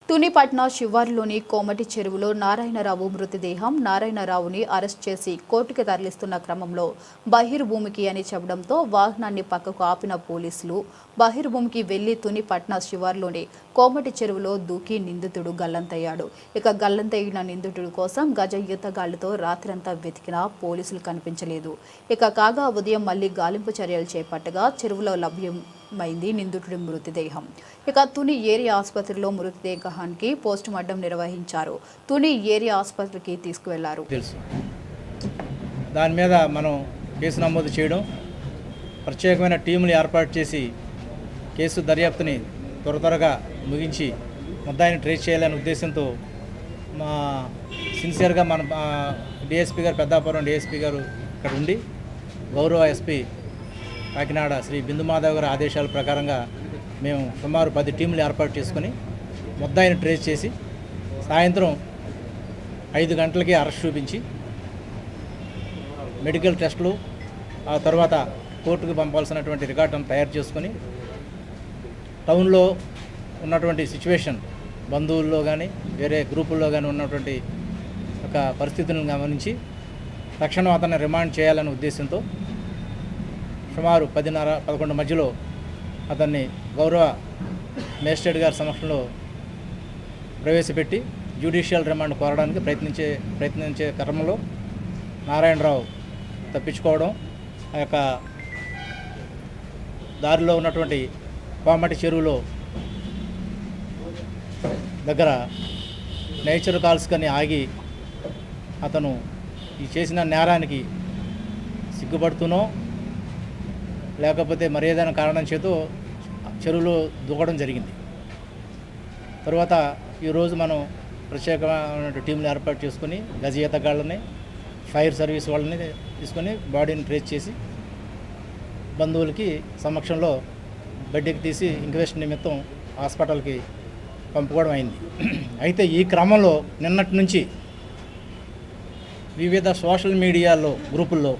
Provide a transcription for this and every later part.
తునిపట్న శివారులోని కోమటి చెరువులో నారాయణరావు మృతదేహం నారాయణరావుని అరెస్ట్ చేసి కోర్టుకు తరలిస్తున్న క్రమంలో బహిర్భూమికి అని చెప్పడంతో వాహనాన్ని పక్కకు ఆపిన పోలీసులు బహిర్భూమికి వెళ్లి తునిపట్న శివారులోని కోమటి చెరువులో దూకి నిందితుడు గల్లంతయ్యాడు. ఇక గల్లంతయ్యిన నిందితుడి కోసం గజ ఈతగాళ్లతో రాత్రంతా వెతికినా పోలీసులు కనిపించలేదు. ఇక కాగా ఉదయం మళ్లీ గాలింపు చర్యలు చేపట్టగా చెరువులో లభ్యమైంది నిందితుడి మృతదేహం. ఇక తుని ఏరియా ఆసుపత్రిలో మృతదేహానికి పోస్టుమార్టం నిర్వహించారు. తుని ఏరియా ఆసుపత్రికి తీసుకువెళ్లారు. దాని మీద మనం కేసు నమోదు చేయడం, ప్రత్యేకమైన టీములు ఏర్పాటు చేసి కేసు దర్యాప్తుని త్వరగా ముగించి ముద్దాయిని ట్రేస్ చేయాలనే ఉద్దేశంతో మా సిన్సియర్గా మన డిఎస్పీ గారు, పెద్దాపురం డిఎస్పీ గారు ఇక్కడ ఉండి గౌరవ ఎస్పీ కాకినాడ శ్రీ బిందుమాధవ్ గారి ఆదేశాల ప్రకారంగా మేము సుమారు 10 టీంలు ఏర్పాటు చేసుకుని ముద్దాయిని ట్రేస్ చేసి సాయంత్రం 5 గంటలకి అరెస్ట్ చూపించి మెడికల్ టెస్టులు ఆ తర్వాత కోర్టుకు పంపాల్సినటువంటి రికార్డును తయారు చేసుకొని టౌన్లో ఉన్నటువంటి సిచ్యువేషన్, బంధువుల్లో కానీ వేరే గ్రూపుల్లో కానీ ఉన్నటువంటి ఒక పరిస్థితులను గమనించి తక్షణం అతన్ని రిమాండ్ చేయాలనే ఉద్దేశంతో సుమారు 10:30-11 మధ్యలో అతన్ని గౌరవ మేజిస్ట్రేట్ గారి సమక్షంలో ప్రవేశపెట్టి జ్యుడిషియల్ రిమాండ్ కోరడానికి ప్రయత్నించే క్రమంలో నారాయణరావు తప్పించుకోవడం, ఆ యొక్క దారిలో ఉన్నటువంటి కోమటి చెరువులో దగ్గర నేచర్ కాల్స్ కని ఆగి అతను ఈ చేసిన నేరానికి సిగ్గుపడుతూనో లేకపోతే మరేదైనా కారణం చేతో చెరువులో దూకడం జరిగింది. తర్వాత ఈరోజు మనం ప్రత్యేకమైన టీంలు ఏర్పాటు చేసుకుని గజ ఈతగాళ్ళని, ఫైర్ సర్వీస్ వాళ్ళని తీసుకొని బాడీని ట్రేస్ చేసి బంధువులకి సమక్షంలో బయటికి తీసి ఇంక్వెస్ట్ నిమిత్తం హాస్పిటల్కి పంపుకోవడం అయింది. అయితే ఈ క్రమంలో నిన్నటి నుంచి వివిధ సోషల్ మీడియాలో గ్రూపుల్లో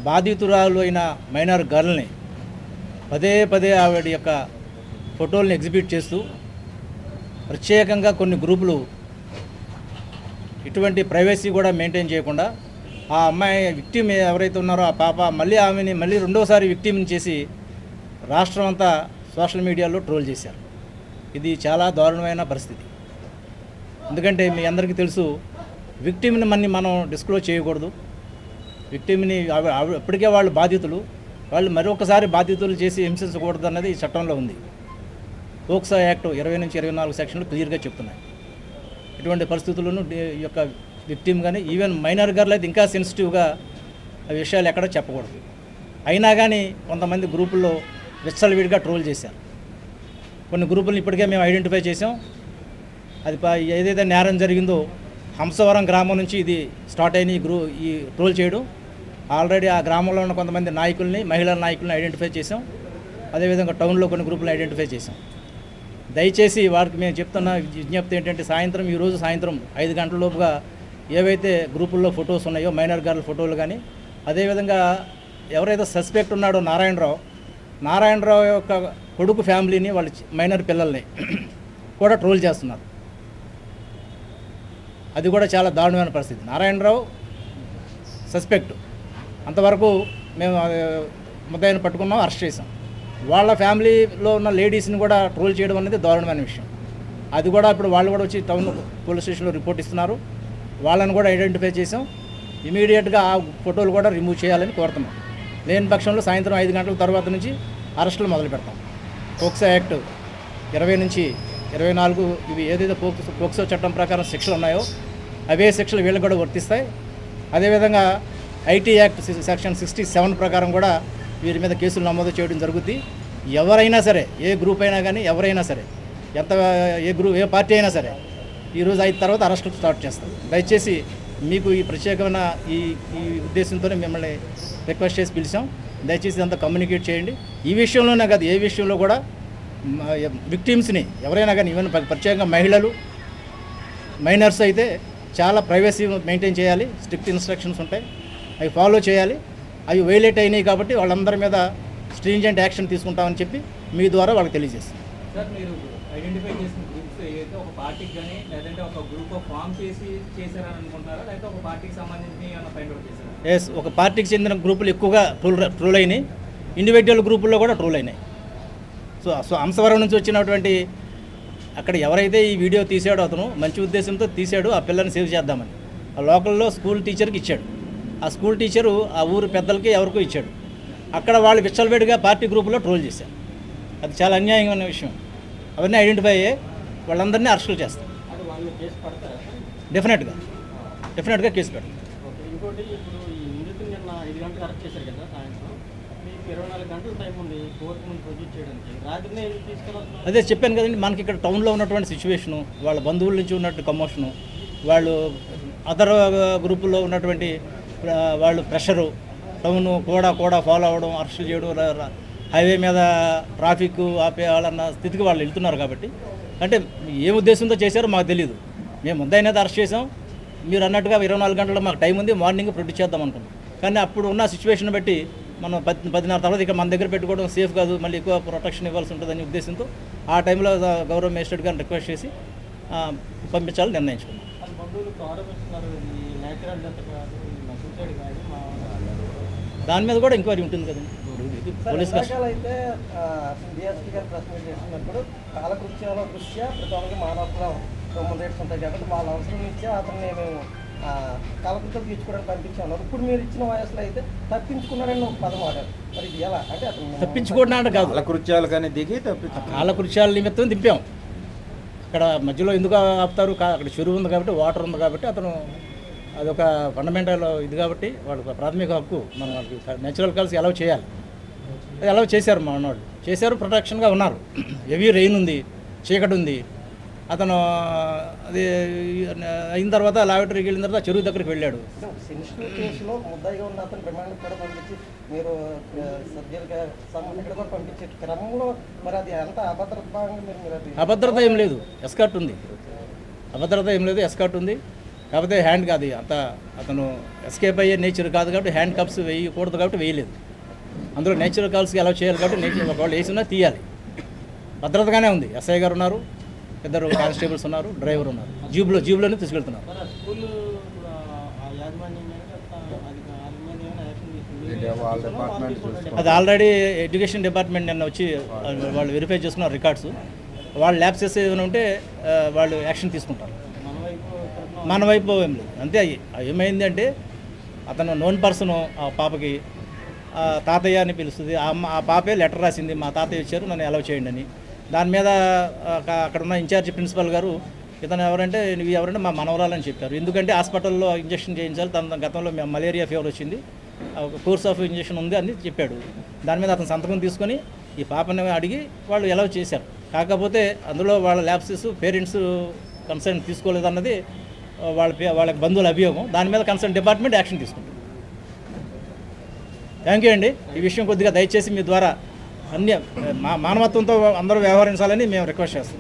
బాధితురాలు అయిన మైనర్ గర్ల్ని పదే ఆవిడ యొక్క ఫోటోల్ని ఎగ్జిబిట్ చేస్తూ ప్రత్యేకంగా కొన్ని గ్రూపులు ఇటువంటి ప్రైవసీ కూడా మెయింటైన్ చేయకుండా ఆ అమ్మాయి విక్టిమ్ ఎవరైతే ఉన్నారో ఆ పాప ఆమెని మళ్ళీ రెండోసారి విక్టిమ్ని చేసి రాష్ట్రం అంతా సోషల్ మీడియాలో ట్రోల్ చేశారు. ఇది చాలా దారుణమైన పరిస్థితి. ఎందుకంటే మీ అందరికీ తెలుసు, విక్టిమ్ని మనం డిస్క్లోజ్ చేయకూడదు. విక్టిమ్ని ఇప్పటికే వాళ్ళు బాధితులు, వాళ్ళు మరొకసారి బాధితులు చేసి హింసించకూడదు అన్నది ఈ చట్టంలో ఉంది. పోక్సో యాక్ట్ 20 నుంచి 24 సెక్షన్లు క్లియర్గా చెప్తున్నాయి. ఇటువంటి పరిస్థితులను ఈ యొక్క విక్టిమ్ కానీ ఈవెన్ మైనర్ గర్ల్ అయితే ఇంకా సెన్సిటివ్గా ఆ విషయాలు ఎక్కడ చెప్పకూడదు. అయినా కానీ కొంతమంది గ్రూపుల్లో విచ్చలవిడిగా ట్రోల్ చేశారు. కొన్ని గ్రూపులను ఇప్పటికే మేము ఐడెంటిఫై చేసాం. అది ఏదైతే నేరం జరిగిందో హంసవరం గ్రామం నుంచి ఇది స్టార్ట్ అయిన ఈ ట్రోల్ చేయడం. ఆల్రెడీ ఆ గ్రామంలో ఉన్న కొంతమంది నాయకుల్ని, మహిళా నాయకుల్ని ఐడెంటిఫై చేసాం. అదేవిధంగా టౌన్లో కొన్ని గ్రూపులను ఐడెంటిఫై చేసాం. దయచేసి వారికి మేము చెప్తున్న విజ్ఞప్తి ఏంటంటే ఈరోజు సాయంత్రం 5 గంటల లోపుగా ఏవైతే గ్రూపుల్లో ఫొటోస్ ఉన్నాయో మైనర్ గర్ల్ ఫోటోలు కానీ, అదేవిధంగా ఎవరైతే సస్పెక్ట్ ఉన్నాడో నారాయణరావు యొక్క కొడుకు ఫ్యామిలీని, వాళ్ళ మైనర్ పిల్లల్ని కూడా ట్రోల్ చేస్తున్నారు. అది కూడా చాలా దారుణమైన పరిస్థితి. నారాయణరావు సస్పెక్ట్, అంతవరకు మేము ముద్దాయిని పట్టుకున్నాం, అరెస్ట్ చేసాం. వాళ్ళ ఫ్యామిలీలో ఉన్న లేడీస్ని కూడా ట్రోల్ చేయడం అనేది దారుణమైన విషయం. అది కూడా ఇప్పుడు వాళ్ళు కూడా వచ్చి టౌన్ పోలీస్ స్టేషన్లో రిపోర్ట్ ఇస్తున్నారు. వాళ్ళని కూడా ఐడెంటిఫై చేసాం. ఇమీడియట్గా ఆ ఫోటోలు కూడా రిమూవ్ చేయాలని కోరుతున్నాం. లేని పక్షంలో సాయంత్రం 5 గంటల తర్వాత నుంచి అరెస్టులు మొదలు పెడతాం. పోక్సో యాక్ట్ 20 నుంచి 24 ఇవి ఏదైతే పోక్సో చట్టం ప్రకారం శిక్షలు ఉన్నాయో అవే శిక్షలు వీళ్ళకి కూడా వర్తిస్తాయి. అదేవిధంగా ఐటీ యాక్ట్ సెక్షన్ 67 ప్రకారం కూడా వీరి మీద కేసులు నమోదు చేయడం జరుగుతుంది. ఎవరైనా సరే, ఏ గ్రూప్ అయినా కానీ, ఎవరైనా సరే, ఏ పార్టీ అయినా సరే ఈరోజు 5 తర్వాత అరెస్టు స్టార్ట్ చేస్తాం. దయచేసి మీకు ఈ ప్రత్యేకమైన ఈ ఉద్దేశంతోనే మిమ్మల్ని రిక్వెస్ట్ చేసి పిలిచాం. దయచేసి ఇదంతా కమ్యూనికేట్ చేయండి. ఈ విషయంలోనే కాదు, ఏ విషయంలో కూడా విక్టిమ్స్ని ఎవరైనా కానీ, ఈవెన్ ప్రత్యేకంగా మహిళలు, మైనర్స్ అయితే చాలా ప్రైవసీ మెయింటైన్ చేయాలి. స్ట్రిక్ట్ ఇన్స్ట్రక్షన్స్ ఉంటాయి, అవి ఫాలో చేయాలి. అవి వైలేట్ అయినాయి కాబట్టి వాళ్ళందరి మీద స్ట్రింజెంట్ యాక్షన్ తీసుకుంటామని చెప్పి మీ ద్వారా వాళ్ళకి తెలియజేస్తాం. సార్, మీరు ఐడెంటిఫై చేసిన అయితే ఒక పార్టీకి కానీ లేదంటే ఒక గ్రూప్ ఆఫ్ ఫామ్ చేసి చేశారని అనుకుంటారా, లేకపోతే ఒక పార్టీకి సంబంధించి ఏమైనా ఫైండ్ అవుట్ చేశారా? ఎస్, ఒక పార్టీకి చెందిన గ్రూపులు ఎక్కువగా ట్రోల్ అయినాయి, ఇండివిజువల్ గ్రూపుల్లో కూడా ట్రోల్ అయినాయి. సో అంశవరం నుంచి వచ్చినటువంటి అక్కడ ఎవరైతే ఈ వీడియో తీసాడో అతను మంచి ఉద్దేశంతో తీశాడు, ఆ పిల్లని సేవ్ చేద్దామని. ఆ లోకల్లో స్కూల్ టీచర్కి ఇచ్చాడు, ఆ స్కూల్ టీచరు ఆ ఊరు పెద్దలకి ఎవరికో ఇచ్చాడు. అక్కడ వాళ్ళు విచ్చలవేడిగా పార్టీ గ్రూపులో ట్రోల్ చేశారు. అది చాలా అన్యాయమైన విషయం. అవన్నీ ఐడెంటిఫై అయ్యే వాళ్ళందరినీ అరెస్టులు చేస్తారు. అది వాళ్ళు కేసు పడతారా? డెఫినెట్గా కేసు పెడతారు. ఓకే, ఇంకోటి ఇప్పుడు ఈ నిందితుని నిన్న 5 గంటలకు అరెస్ట్ చేశారు కదా సాయంత్రం, మీకు 24 గంటల టైం ఉంది కోర్టు ముందు ప్రొడ్యూస్ చేయడానికి. రాత్రినే ఎందుకు తీసుకెళ్ళాలి? అదే చెప్పాను కదండి, మనకి ఇక్కడ టౌన్లో ఉన్నటువంటి సిచ్యువేషను, వాళ్ళ బంధువుల నుంచి ఉన్నట్టు కమోషను, వాళ్ళు అదర్ గ్రూపుల్లో ఉన్నటువంటి వాళ్ళు ప్రెషరు, టౌన్ కూడా ఫాలో అవ్వడం, అరెస్టులు చేయడం, హైవే మీద ట్రాఫిక్ ఆపేయాలన్న స్థితికి వాళ్ళు వెళ్తున్నారు. కాబట్టి అంటే ఏ ఉద్దేశంతో చేశారో మాకు తెలియదు. మేము ముద్దాయినది అరెస్ట్ చేసాం, మీరు అన్నట్టుగా 24 గంటల్లో మాకు టైం ఉంది, మార్నింగ్ ప్రొడ్యూస్ చేద్దాం అనుకున్నాం. కానీ అప్పుడు ఉన్న సిచ్యువేషన్ బట్టి మనం 10:30 తర్వాత ఇక్కడ మన దగ్గర పెట్టుకోవడం సేఫ్ కాదు, మళ్ళీ ఎక్కువ ప్రొటెక్షన్ ఇవ్వాల్సి ఉంటుందనే ఉద్దేశంతో ఆ టైంలో గౌరవ మేజిస్ట్రేట్ గారిని రిక్వెస్ట్ చేసి పంపించాలని నిర్ణయించుకున్నాం. వాళ్ళ బంధువులు ఆరోపిస్తున్నారు, ఇది న్యాచురల్ డెత్ కాదు, సూసైడ్ కాదు. దాని మీద కూడా ఎంక్వైరీ ఉంటుంది కదండి. పోలీస్ అయితే డిఎస్పీ గారు ప్రెస్ మీట్ చేస్తున్నప్పుడు కాలకృత్యాల దృష్ట్యా ప్రతి ఒక్కరికి మానవత్వం హ్యూమన్ రైట్స్ ఉంటాయి కాబట్టి వాళ్ళ అవసరం ఇచ్చే అతన్ని మేము కాలకృత్యాలు తీర్చుకోవడానికి పంపించాము. ఇప్పుడు మీరు ఇచ్చిన వయసులో అయితే తప్పించుకున్నారని ఒక పదం వాడారు. మరి ఇది ఎలా అంటే అతను తప్పించుకోవడం అంటే కాదు, కాలకృత్యాలు కానీ దిగి కాలకృత్యాల నిమిత్తం దింపాం. అక్కడ మధ్యలో ఎందుకు ఆపుతారు, అక్కడ చెరువు ఉంది కాబట్టి, వాటర్ ఉంది కాబట్టి, అతను అదొక ఫండమెంటల్ ఇది కాబట్టి వాళ్ళకి ప్రాథమిక హక్కు, మనం వాళ్ళకి నేచురల్ కాల్స్ అలౌ చేయాలి. అది అలౌ చేశారు, మా వాళ్ళు చేశారు, ప్రొటెక్షన్గా ఉన్నారు. హెవీ రెయిన్ ఉంది, చీకటి ఉంది. అతను అది అయిన తర్వాత లాబొరేటరీకి వెళ్ళిన తర్వాత చెరువు దగ్గరికి వెళ్ళాడు. సెన్సిటివ్ కేసులో ముద్దాయిగా ఉన్న అతను రిమాండ్ కూడా పంపించి మీరు సర్జరీగా ఇక్కడ కూడా పంపించే క్రమంలో మరి అది ఎంత అభద్రత భాగంగా మీరు అది అభద్రత ఏం లేదు, ఎస్కార్ట్ ఉంది. అభద్రత ఏం లేదు, ఎస్కార్ట్ ఉంది. కాకపోతే హ్యాండ్ కాదు, అంత అతను ఎస్కేప్ అయ్యే నేచర్ కాదు కాబట్టి హ్యాండ్ కప్స్ వేయకూడదు కాబట్టి వేయలేదు. అందులో నేచురల్ కాల్స్కి అలౌ చేయాలి కాబట్టి నేచర్ ఒకవేళ వేసినా తీయాలి. భద్రతగానే ఉంది. ఎస్ఐ గారు ఉన్నారు, 2 కానిస్టేబుల్స్ ఉన్నారు, డ్రైవర్ ఉన్నారు. జీబులోనే తీసుకెళ్తున్నారు. స్కూల్ యాజమాన్యం అది ఆల్రెడీ ఎడ్యుకేషన్ డిపార్ట్మెంట్ నిన్న వచ్చి వాళ్ళు వెరిఫై చేసుకున్నారు రికార్డ్స్. వాళ్ళు ల్యాబ్సెస్ ఏమైనా ఉంటే వాళ్ళు యాక్షన్ తీసుకుంటారు. మన వైపు ఏం లేదు. అంతే. ఏమైంది అంటే అతను నోన్ పర్సన్, ఆ పాపకి తాతయ్య అని పిలుస్తుంది. ఆ పాపే లెటర్ రాసింది, మా తాతయ్య వచ్చారు నన్ను అలౌ చేయండి అని. దాని మీద అక్కడ ఉన్న ఇన్ఛార్జ్ ప్రిన్సిపల్ గారు ఇతను ఎవరంటే నువ్వు ఎవరంటే మా మనవరాలని చెప్పారు. ఎందుకంటే హాస్పిటల్లో ఇంజక్షన్ చేయించాలి, తన గతంలో మేము మలేరియా ఫీవర్ వచ్చింది, ఒక కోర్స్ ఆఫ్ ఇంజక్షన్ ఉంది అని చెప్పాడు. దాని మీద అతను సంతకం తీసుకొని ఈ పాపని అడిగి వాళ్ళు అలౌ చేశారు. కాకపోతే అందులో వాళ్ళ ల్యాబ్సెస్ పేరెంట్స్ కన్సర్న్ తీసుకోలేదన్నది వాళ్ళ బంధువుల అభియోగం. దాని మీద కన్సర్న్ డిపార్ట్మెంట్ యాక్షన్ తీసుకుంటుంది. థ్యాంక్ యూ అండి. ఈ విషయం కొద్దిగా దయచేసి మీ ద్వారా అన్ని మానవత్వంతో అందరూ వ్యవహరించాలని మేము రిక్వెస్ట్ చేస్తాం.